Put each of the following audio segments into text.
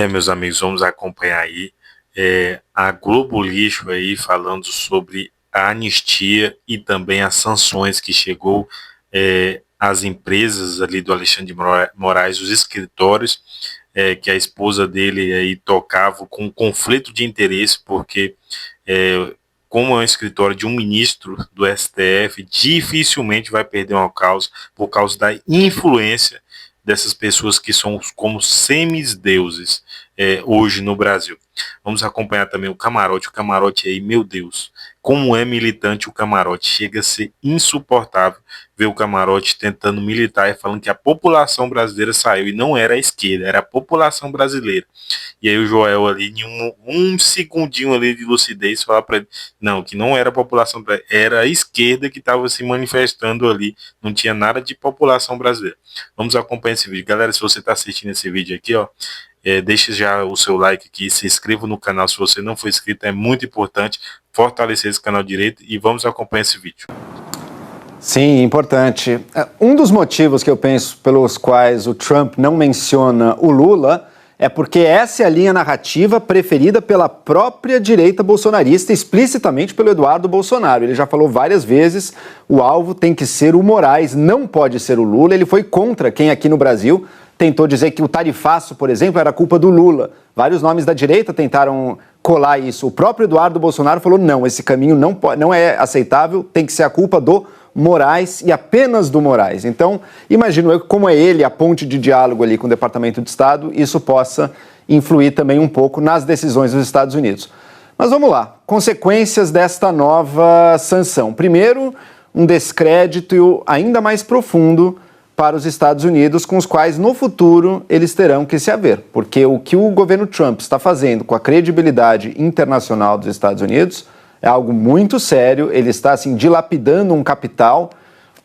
Meus amigos, vamos acompanhar aí a Globo Lixo aí falando sobre a anistia e também as sanções que chegou às empresas ali do Alexandre de Moraes, os escritórios que a esposa dele aí tocava com conflito de interesse, porque como é um escritório de um ministro do STF, dificilmente vai perder uma causa por causa da influência dessas pessoas que são como semideuses hoje no Brasil. Vamos acompanhar também o camarote aí, meu Deus, como é militante o camarote, chega a ser insuportável ver o camarote tentando militar e falando que a população brasileira saiu, e não era a esquerda, era a população brasileira. E aí o Joel ali, em um segundinho ali de lucidez, falar para ele, não, que não era a população brasileira, era a esquerda que estava se manifestando ali, não tinha nada de população brasileira. Vamos acompanhar esse vídeo. Galera, se você está assistindo esse vídeo aqui, ó, deixe já o seu like aqui, se inscreva no canal se você não for inscrito, é muito importante fortalecer esse canal direito e vamos acompanhar esse vídeo. Sim, importante. Um dos motivos que eu penso pelos quais o Trump não menciona o Lula é porque essa é a linha narrativa preferida pela própria direita bolsonarista, explicitamente pelo Eduardo Bolsonaro. Ele já falou várias vezes, o alvo tem que ser o Moraes, não pode ser o Lula. Ele foi contra quem aqui no Brasil tentou dizer que o tarifaço, por exemplo, era culpa do Lula. Vários nomes da direita tentaram colar isso. O próprio Eduardo Bolsonaro falou, não, esse caminho não é aceitável, tem que ser a culpa do Moraes e apenas do Moraes. Então, imagino eu que como é ele a ponte de diálogo ali com o Departamento de Estado, isso possa influir também um pouco nas decisões dos Estados Unidos. Mas vamos lá, consequências desta nova sanção. Primeiro, um descrédito ainda mais profundo para os Estados Unidos, com os quais no futuro eles terão que se haver, porque o que o governo Trump está fazendo com a credibilidade internacional dos Estados Unidos é algo muito sério. Ele está assim dilapidando um capital.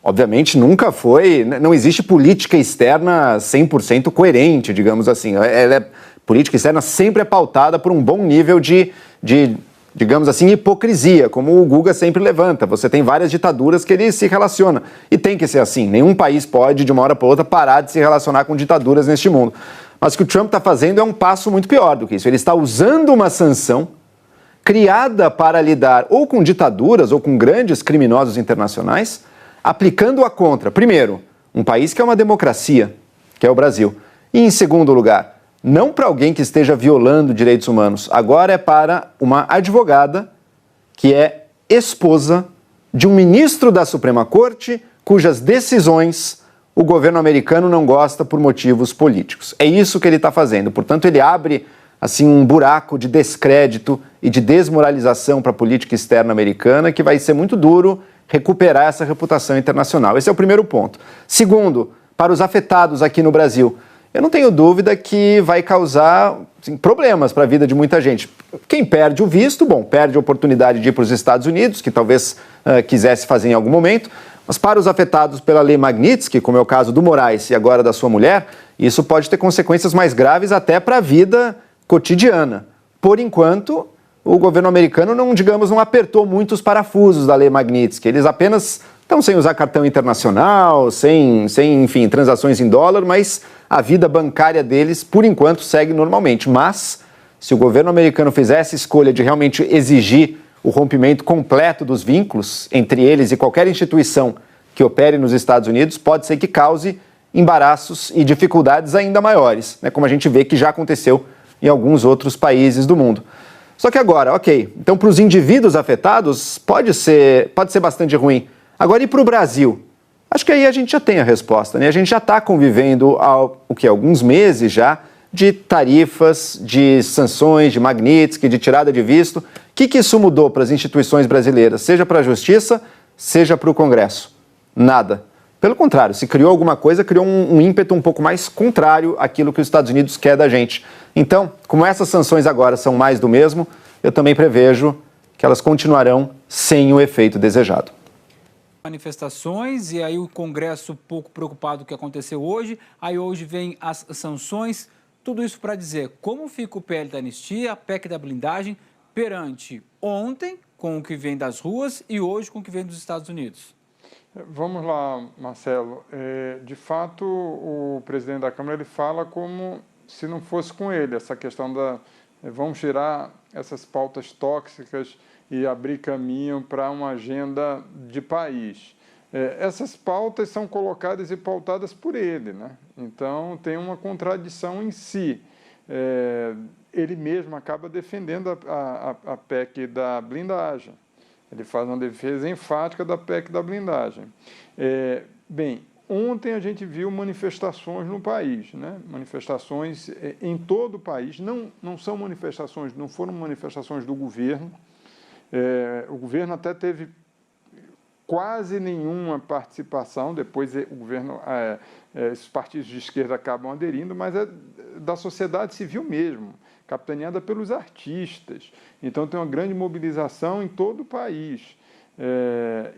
Obviamente nunca foi, não existe política externa 100% coerente, digamos assim. Política externa sempre é pautada por um bom nível de digamos assim, hipocrisia, como o Guga sempre levanta. Você tem várias ditaduras que ele se relaciona. E tem que ser assim. Nenhum país pode, de uma hora para outra, parar de se relacionar com ditaduras neste mundo. Mas o que o Trump está fazendo é um passo muito pior do que isso. Ele está usando uma sanção criada para lidar ou com ditaduras ou com grandes criminosos internacionais, aplicando-a contra, primeiro, um país que é uma democracia, que é o Brasil. E, em segundo lugar, não para alguém que esteja violando direitos humanos, agora é para uma advogada que é esposa de um ministro da Suprema Corte cujas decisões o governo americano não gosta por motivos políticos. É isso que ele está fazendo. Portanto, ele abre assim um buraco de descrédito e de desmoralização para a política externa americana que vai ser muito duro recuperar essa reputação internacional. Esse é o primeiro ponto. Segundo, para os afetados aqui no Brasil, eu não tenho dúvida que vai causar problemas para a vida de muita gente. Quem perde o visto, bom, perde a oportunidade de ir para os Estados Unidos, que talvez quisesse fazer em algum momento, mas para os afetados pela lei Magnitsky, como é o caso do Moraes e agora da sua mulher, isso pode ter consequências mais graves até para a vida cotidiana. Por enquanto, o governo americano não apertou muito os parafusos da lei Magnitsky. Eles apenas estão sem usar cartão internacional, sem enfim, transações em dólar, mas a vida bancária deles, por enquanto, segue normalmente. Mas, se o governo americano fizesse a escolha de realmente exigir o rompimento completo dos vínculos entre eles e qualquer instituição que opere nos Estados Unidos, pode ser que cause embaraços e dificuldades ainda maiores, né, como a gente vê que já aconteceu em alguns outros países do mundo. Só que agora, ok, então para os indivíduos afetados pode ser bastante ruim. Agora, e para o Brasil? Acho que aí a gente já tem a resposta, né? A gente já está convivendo há alguns meses já de tarifas, de sanções, de Magnitsky, de tirada de visto. O que isso mudou para as instituições brasileiras, seja para a Justiça, seja para o Congresso? Nada. Pelo contrário, se criou alguma coisa, criou um ímpeto um pouco mais contrário àquilo que os Estados Unidos quer da gente. Então, como essas sanções agora são mais do mesmo, eu também prevejo que elas continuarão sem o efeito desejado. Manifestações, e aí o Congresso pouco preocupado com o que aconteceu hoje, aí hoje vem as sanções, tudo isso para dizer como fica o PL da anistia, a PEC da blindagem, perante ontem com o que vem das ruas e hoje com o que vem dos Estados Unidos. Vamos lá, Marcelo. De fato, o presidente da Câmara ele fala como se não fosse com ele, essa questão da... Vamos tirar essas pautas tóxicas e abrir caminho para uma agenda de país. Essas pautas são colocadas e pautadas por ele, né? Então tem uma contradição em si. Ele mesmo acaba defendendo a PEC da blindagem. Ele faz uma defesa enfática da PEC da blindagem. Bem, ontem a gente viu manifestações no país, né? Manifestações em todo o país. Não são manifestações, não foram manifestações do governo. O governo até teve quase nenhuma participação, depois o governo, esses partidos de esquerda acabam aderindo, mas é da sociedade civil mesmo, capitaneada pelos artistas. Então tem uma grande mobilização em todo o país.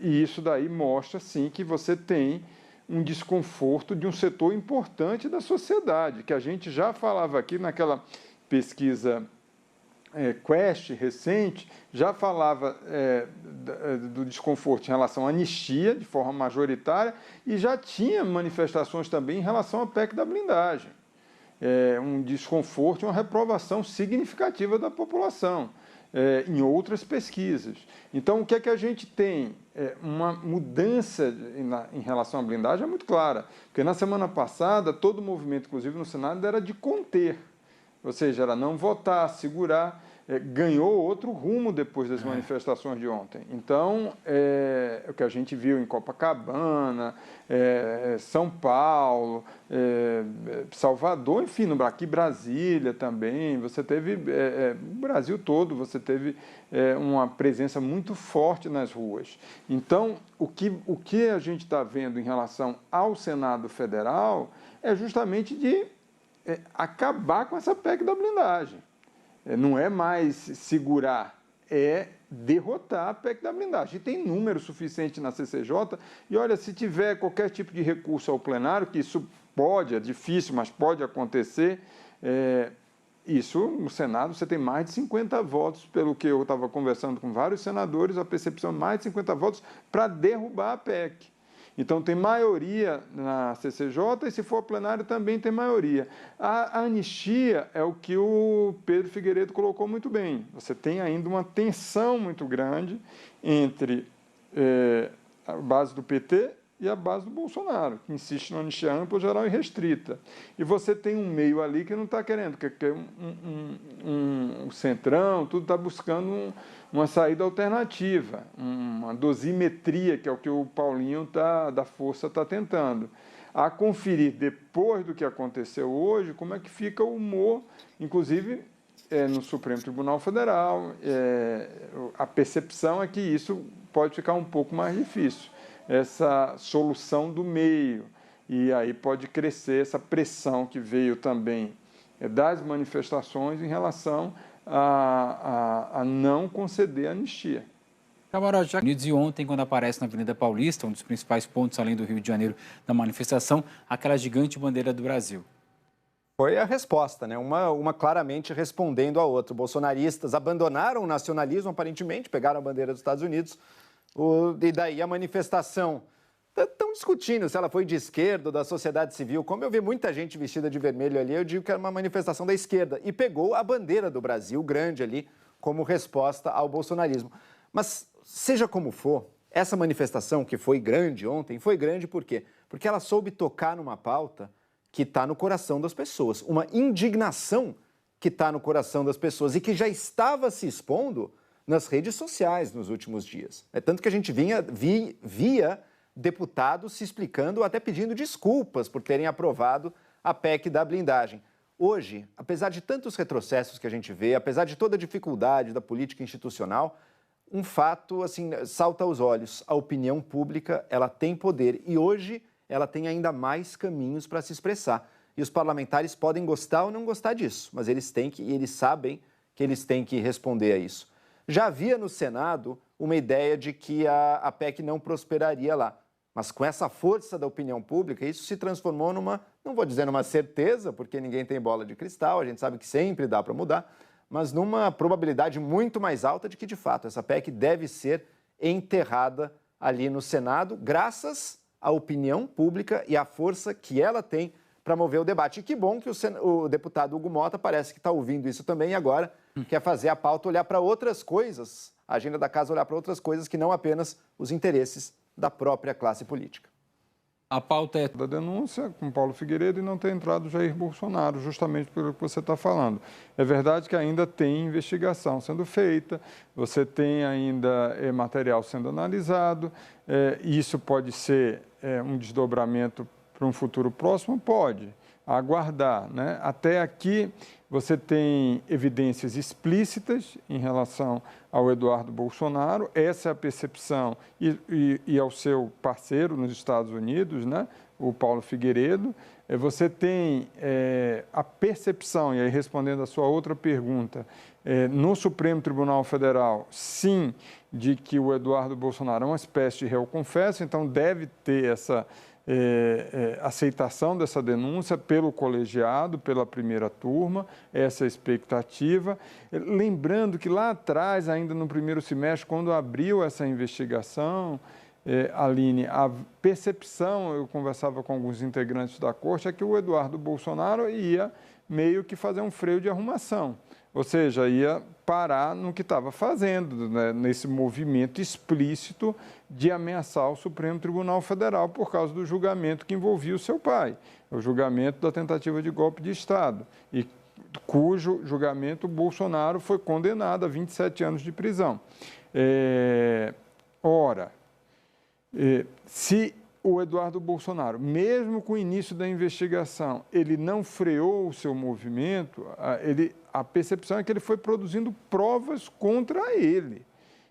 E isso daí mostra, sim, que você tem um desconforto de um setor importante da sociedade, que a gente já falava aqui naquela pesquisa Quest recente, já falava do desconforto em relação à anistia, de forma majoritária, e já tinha manifestações também em relação à PEC da blindagem. Um desconforto e uma reprovação significativa da população, em outras pesquisas. Então, o que é que a gente tem? Uma mudança em relação à blindagem é muito clara, porque na semana passada, todo o movimento, inclusive no Senado, era de conter, ou seja, era não votar, segurar. Ganhou outro rumo depois das manifestações de ontem. Então, o que a gente viu em Copacabana, São Paulo, Salvador, enfim, aqui Brasília também, você teve, o Brasil todo, você teve uma presença muito forte nas ruas. Então, o que a gente está vendo em relação ao Senado Federal é justamente de acabar com essa PEC da blindagem. Não é mais segurar, é derrotar a PEC da blindagem. E tem número suficiente na CCJ, e olha, se tiver qualquer tipo de recurso ao plenário, que isso pode, é difícil, mas pode acontecer, isso no Senado você tem mais de 50 votos, pelo que eu estava conversando com vários senadores, a percepção de mais de 50 votos para derrubar a PEC. Então tem maioria na CCJ e se for plenário também tem maioria. A anistia é o que o Pedro Figueiredo colocou muito bem. Você tem ainda uma tensão muito grande entre a base do PT e a base do Bolsonaro, que insiste na anistia ampla, geral e restrita. E você tem um meio ali que não está querendo, que é um centrão, tudo está buscando uma saída alternativa, uma dosimetria, que é o que o Paulinho da Força está tentando. A conferir, depois do que aconteceu hoje, como é que fica o humor, inclusive no Supremo Tribunal Federal. A percepção é que isso pode ficar um pouco mais difícil, essa solução do meio, e aí pode crescer essa pressão que veio também das manifestações em relação a não conceder anistia. Camarote, já Unidos, e ontem, quando aparece na Avenida Paulista, um dos principais pontos além do Rio de Janeiro da manifestação, aquela gigante bandeira do Brasil. Foi a resposta, né? Uma claramente respondendo à outra. Bolsonaristas abandonaram o nacionalismo, aparentemente, pegaram a bandeira dos Estados Unidos, e daí a manifestação. Estão discutindo se ela foi de esquerda ou da sociedade civil. Como eu vi muita gente vestida de vermelho ali, eu digo que era uma manifestação da esquerda. E pegou a bandeira do Brasil, grande ali, como resposta ao bolsonarismo. Mas, seja como for, essa manifestação que foi grande ontem, foi grande por quê? Porque ela soube tocar numa pauta que está no coração das pessoas. Uma indignação que está no coração das pessoas e que já estava se expondo nas redes sociais nos últimos dias. É tanto que a gente via deputados se explicando, até pedindo desculpas por terem aprovado a PEC da blindagem. Hoje, apesar de tantos retrocessos que a gente vê, apesar de toda a dificuldade da política institucional, um fato assim salta aos olhos. A opinião pública, ela tem poder e hoje ela tem ainda mais caminhos para se expressar. E os parlamentares podem gostar ou não gostar disso, mas eles sabem que eles têm que responder a isso. Já havia no Senado uma ideia de que a PEC não prosperaria lá. Mas com essa força da opinião pública, isso se transformou não vou dizer numa certeza, porque ninguém tem bola de cristal, a gente sabe que sempre dá para mudar, mas numa probabilidade muito mais alta de que, de fato, essa PEC deve ser enterrada ali no Senado, graças à opinião pública e à força que ela tem para mover o debate. E que bom que o deputado Hugo Mota parece que está ouvindo isso também e agora quer fazer a pauta olhar para outras coisas, a agenda da casa olhar para outras coisas que não apenas os interesses da própria classe política. A pauta é da denúncia com Paulo Figueiredo e não ter entrado Jair Bolsonaro, justamente pelo que você está falando. É verdade que ainda tem investigação sendo feita, você tem ainda material sendo analisado, isso pode ser um desdobramento para um futuro próximo? Pode, aguardar, né? Até aqui você tem evidências explícitas em relação ao Eduardo Bolsonaro, essa é a percepção, e ao seu parceiro nos Estados Unidos, né? O Paulo Figueiredo. Você tem a percepção, e aí respondendo a sua outra pergunta, no Supremo Tribunal Federal, sim, de que o Eduardo Bolsonaro é uma espécie de réu confesso, então deve ter essa aceitação dessa denúncia pelo colegiado, pela primeira turma, essa é a expectativa. Lembrando que lá atrás, ainda no primeiro semestre, quando abriu essa investigação, Aline, a percepção, eu conversava com alguns integrantes da corte, é que o Eduardo Bolsonaro ia meio que fazer um freio de arrumação, ou seja, ia parar no que estava fazendo, né, nesse movimento explícito de ameaçar o Supremo Tribunal Federal por causa do julgamento que envolvia o seu pai, o julgamento da tentativa de golpe de Estado, e cujo julgamento Bolsonaro foi condenado a 27 anos de prisão. Se o Eduardo Bolsonaro, mesmo com o início da investigação, ele não freou o seu movimento, a percepção é que ele foi produzindo provas contra ele.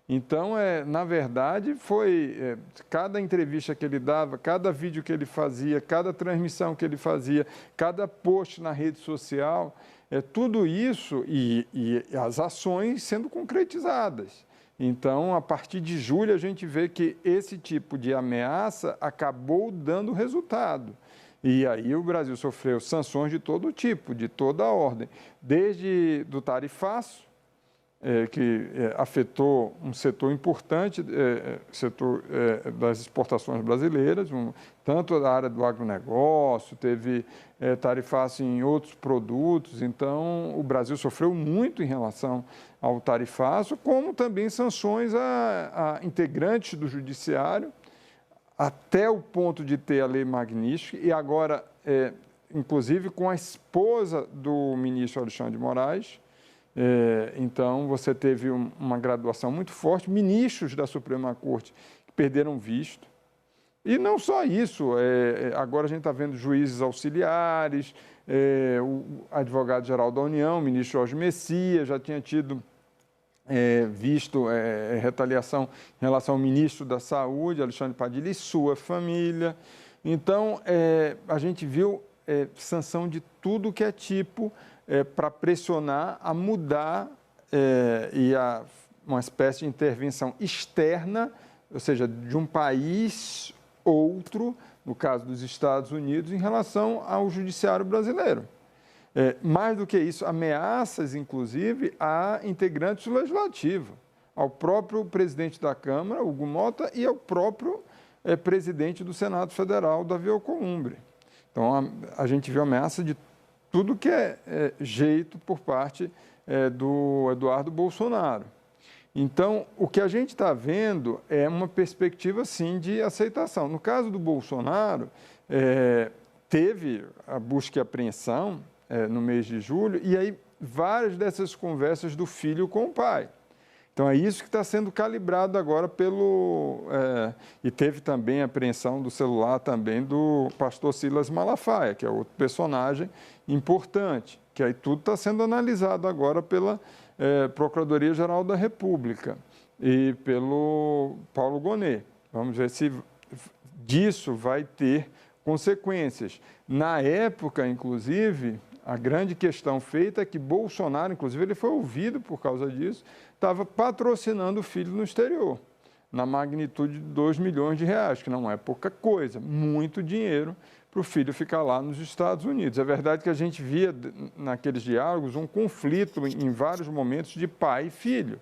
Então, na verdade, cada entrevista que ele dava, cada vídeo que ele fazia, cada transmissão que ele fazia, cada post na rede social, tudo isso e as ações sendo concretizadas. Então, a partir de julho, a gente vê que esse tipo de ameaça acabou dando resultado. E aí o Brasil sofreu sanções de todo tipo, de toda a ordem, desde do tarifaço, que afetou um setor importante, setor das exportações brasileiras, tanto da área do agronegócio, teve tarifaço em outros produtos, então o Brasil sofreu muito em relação ao tarifaço, como também sanções a integrantes do judiciário, até o ponto de ter a lei Magnitsky, e agora, inclusive, com a esposa do ministro Alexandre de Moraes. Então, você teve uma graduação muito forte, ministros da Suprema Corte que perderam visto. E não só isso, agora a gente está vendo juízes auxiliares, o advogado-geral da União, o ministro Jorge Messias, já tinha tido visto retaliação em relação ao ministro da Saúde, Alexandre Padilha, e sua família. Então, a gente viu sanção de tudo que é tipo, para pressionar a mudar uma espécie de intervenção externa, ou seja, de um país outro, no caso dos Estados Unidos, em relação ao judiciário brasileiro. Mais do que isso, ameaças, inclusive, a integrantes do Legislativo, ao próprio presidente da Câmara, Hugo Mota, e ao próprio presidente do Senado Federal, Davi Alcolumbre. Então, a gente viu ameaça de tudo que é jeito por parte do Eduardo Bolsonaro. Então, o que a gente está vendo é uma perspectiva, sim, de aceitação. No caso do Bolsonaro, teve a busca e apreensão no mês de julho, e aí várias dessas conversas do filho com o pai. Então, é isso que está sendo calibrado agora e teve também a apreensão do celular também do pastor Silas Malafaia, que é outro personagem importante, que aí tudo está sendo analisado agora pela Procuradoria-Geral da República e pelo Paulo Gonet. Vamos ver se disso vai ter consequências. Na época, inclusive, a grande questão feita é que Bolsonaro, inclusive, ele foi ouvido por causa disso, estava patrocinando o filho no exterior, na magnitude de 2 milhões de reais, que não é pouca coisa, muito dinheiro para o filho ficar lá nos Estados Unidos. É verdade que a gente via naqueles diálogos um conflito em vários momentos de pai e filho,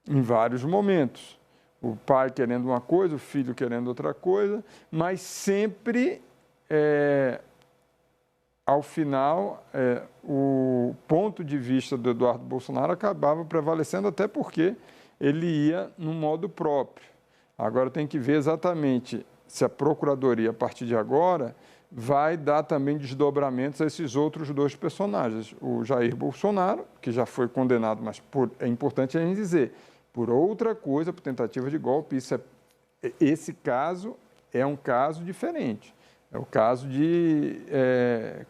em vários momentos. O pai querendo uma coisa, o filho querendo outra coisa, mas sempre ao final, o ponto de vista do Eduardo Bolsonaro acabava prevalecendo, até porque ele ia no modo próprio. Agora tem que ver exatamente se a Procuradoria, a partir de agora, vai dar também desdobramentos a esses outros dois personagens. O Jair Bolsonaro, que já foi condenado, mas é importante a gente dizer, por outra coisa, por tentativa de golpe. Esse caso é um caso diferente. É o caso de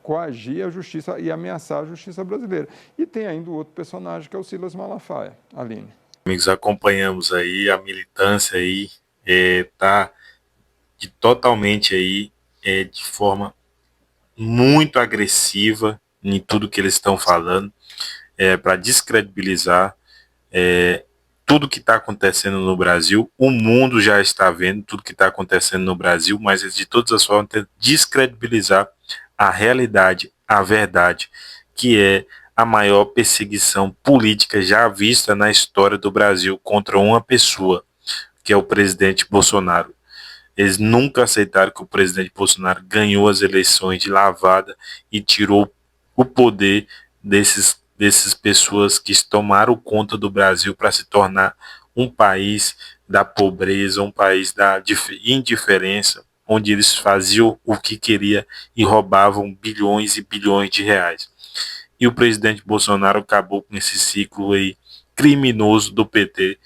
coagir a justiça e ameaçar a justiça brasileira. E tem ainda o outro personagem, que é o Silas Malafaia. Aline. Amigos, acompanhamos aí a militância aí, tá totalmente aí, de forma muito agressiva em tudo que eles estão falando, para descredibilizar tudo que está acontecendo no Brasil. O mundo já está vendo tudo que está acontecendo no Brasil, mas eles de todas as formas tentam descredibilizar a realidade, a verdade, que é a maior perseguição política já vista na história do Brasil contra uma pessoa, que é o presidente Bolsonaro. Eles nunca aceitaram que o presidente Bolsonaro ganhou as eleições de lavada e tirou o poder dessas pessoas que tomaram conta do Brasil para se tornar um país da pobreza, um país da indiferença, onde eles faziam o que queria e roubavam bilhões e bilhões de reais. E o presidente Bolsonaro acabou com esse ciclo aí criminoso do PT,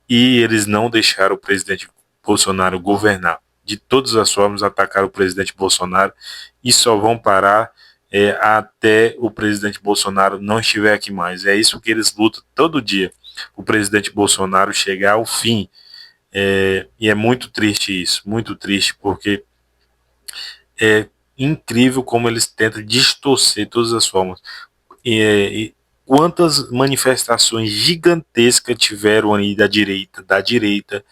e eles não deixaram o presidente Bolsonaro governar. De todas as formas, atacaram o presidente Bolsonaro e só vão parar até o presidente Bolsonaro não estiver aqui mais. É isso que eles lutam todo dia, o presidente Bolsonaro chegar ao fim. E é muito triste isso, muito triste, porque é incrível como eles tentam distorcer todas as formas. Quantas manifestações gigantescas tiveram aí da direita,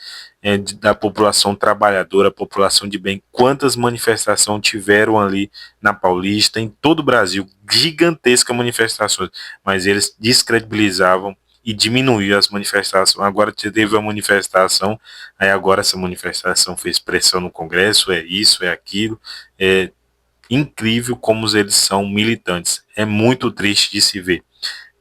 da população trabalhadora, população de bem, quantas manifestações tiveram ali na Paulista, em todo o Brasil, gigantescas manifestações, mas eles descredibilizavam e diminuíam as manifestações. Agora teve uma manifestação, aí agora essa manifestação fez pressão no Congresso, é isso, é aquilo, incrível como eles são militantes, é muito triste de se ver.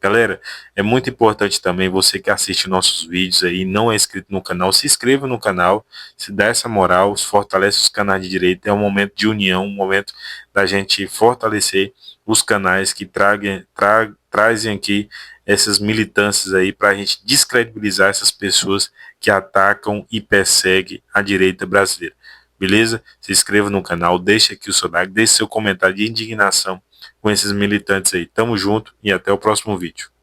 Galera, é muito importante também você que assiste nossos vídeos aí, não é inscrito no canal, se inscreva no canal, se dá essa moral, fortalece os canais de direita. É um momento de união, um momento da gente fortalecer os canais que trazem aqui essas militâncias aí para a gente descredibilizar essas pessoas que atacam e perseguem a direita brasileira. Beleza? Se inscreva no canal, deixe aqui o seu like, deixe seu comentário de indignação com esses militantes aí. Tamo junto e até o próximo vídeo.